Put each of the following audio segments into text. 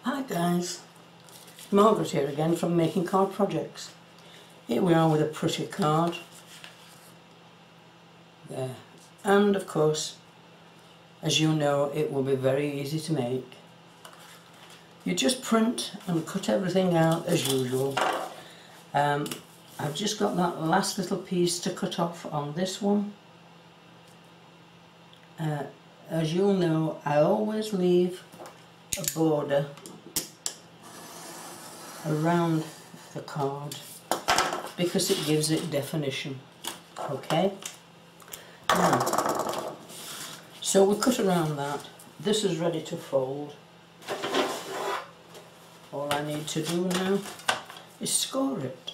Hi guys, Margaret here again from Making Card Projects. Here we are with a pretty card there, and of course, as you know, it will be very easy to make. You just print and cut everything out as usual. I've just got that last little piece to cut off on this one. As you'll know, I always leave a border around the card because it gives it definition. Okay, now, so we cut around that. This is ready to fold. All I need to do now is score it.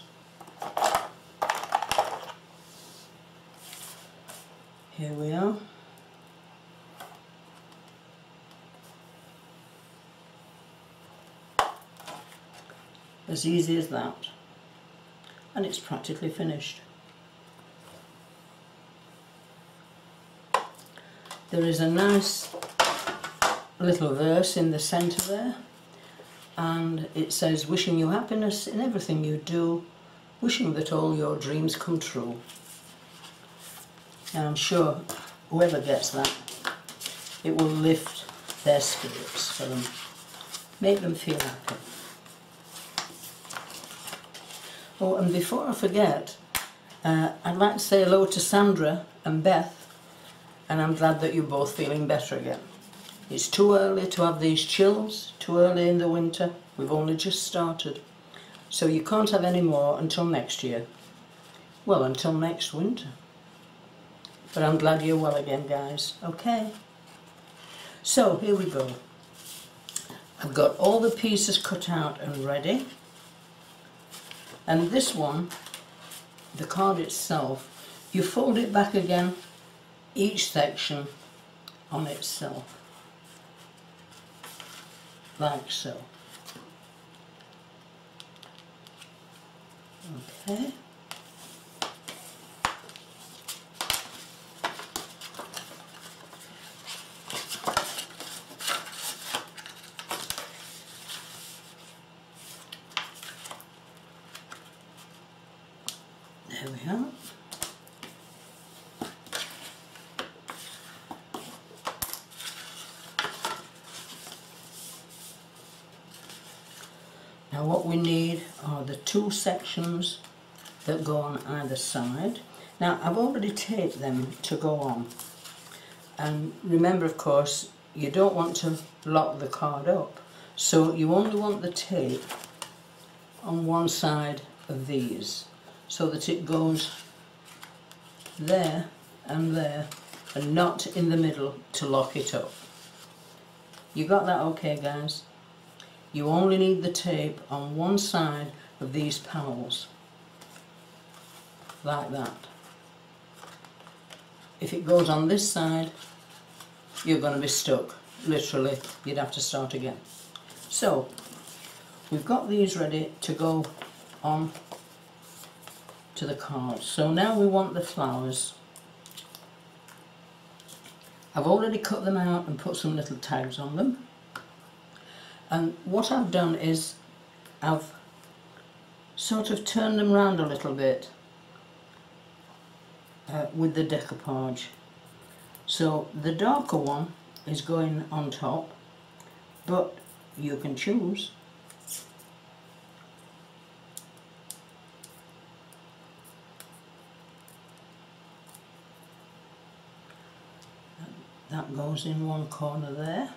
Here we are. As easy as that, and it's practically finished. There is a nice little verse in the centre there, and it says, wishing you happiness in everything you do, wishing that all your dreams come true. And I'm sure whoever gets that, it will lift their spirits for them, make them feel happy. Oh, and before I forget, I'd like to say hello to Sandra and Beth, and I'm glad that you're both feeling better again. It's too early to have these chills, too early in the winter. We've only just started, so you can't have any more until next year. Well, until next winter. But I'm glad you're well again, guys. Okay. So, here we go. I've got all the pieces cut out and ready. And this one, the card itself, you fold it back again, each section on itself, like so. Okay. There we are. Now what we need are the two sections that go on either side. Now I've already taped them to go on. And remember, of course, you don't want to lock the card up. So you only want the tape on one side of these, so that it goes there and not in the middle to lock it up. You got that okay, guys? You only need the tape on one side of these panels, like that. If it goes on this side, you're going to be stuck. Literally, you'd have to start again. So, we've got these ready to go on to the card. So now we want the flowers. I've already cut them out and put some little tags on them. And what I've done is I've sort of turned them round a little bit with the decoupage. So the darker one is going on top, but you can choose. That goes in one corner there.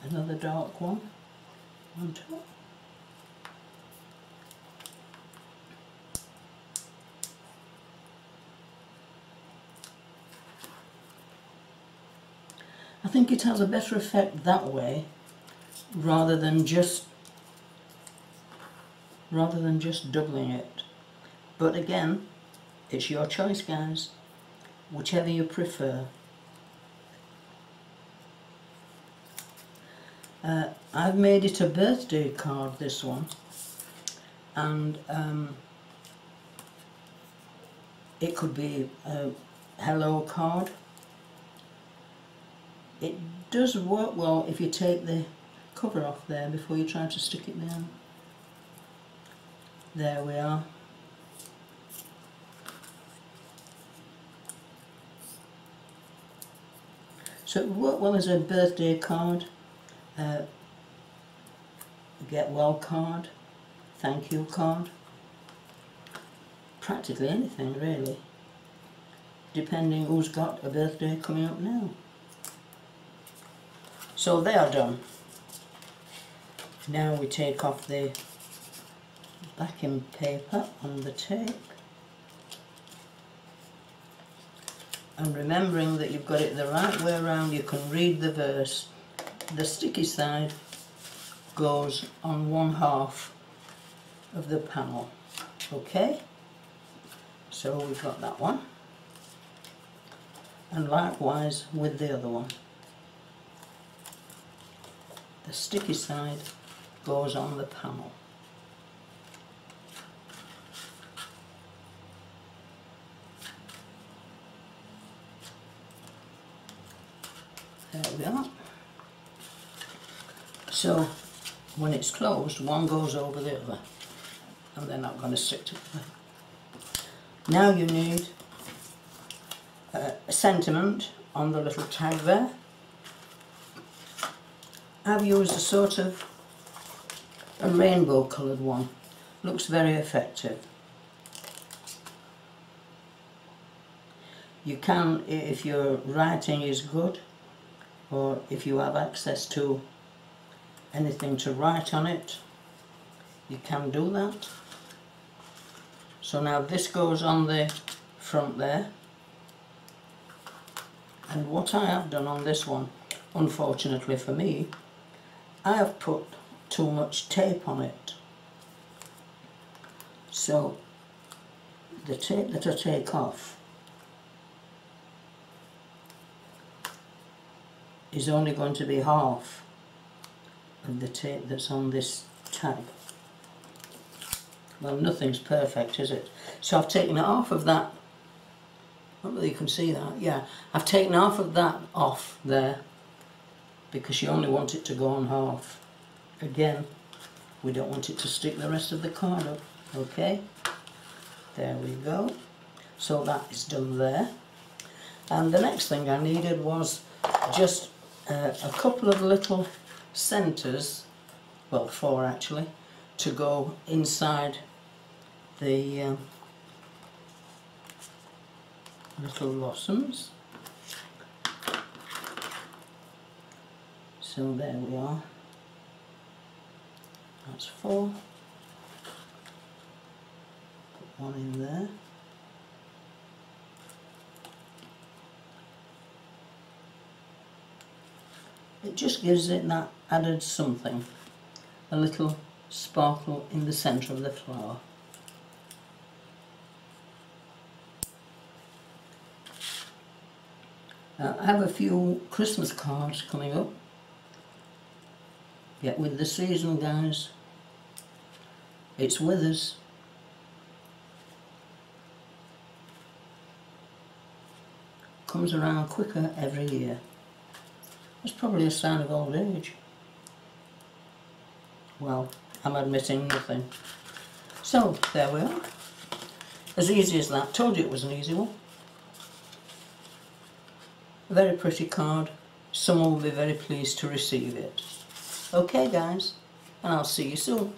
Another dark one on top. I think it has a better effect that way rather than just doubling it. But again, it's your choice, guys, whichever you prefer. I've made it a birthday card, this one, and It could be a hello card. It does work well if you take the cover off there before you try to stick it down. There we are. So it would work well as a birthday card, a get well card, thank you card, practically anything really, depending who's got a birthday coming up now. So they are done. Now we take off the backing paper on the tape, and remembering that you've got it the right way around, you can read the verse. The sticky side goes on one half of the panel. Okay, so we've got that one, and likewise with the other one. The sticky side goes on the panel. There we are. So when it's closed, one goes over the other, and they're not going to stick together. Now you need a sentiment on the little tag there. I've used a sort of a rainbow coloured one. Looks very effective. You can, if your writing is good, or if you have access to anything to write on it, you can do that. So now this goes on the front there, and what I have done on this one, unfortunately for me, I have put too much tape on it. So the tape that I take off is only going to be half of the tape that's on this tag. Well, nothing's perfect, is it? So I've taken half of that. I don't know whether you can see that. Yeah, I've taken half of that off there because you only want it to go on half. Again, we don't want it to stick the rest of the card up. Okay, there we go. So that is done there. And the next thing I needed was just a couple of little centres, well, 4 actually, to go inside the little blossoms. So there we are. That's 4. Put one in there. It just gives it that added something, a little sparkle in the centre of the flower. I have a few Christmas cards coming up. Get with the season, guys. It's with us. Comes around quicker every year. It's probably a sign of old age. Well, I'm admitting nothing. So, there we are. As easy as that. Told you it was an easy one. A very pretty card. Someone will be very pleased to receive it. Okay, guys, and I'll see you soon.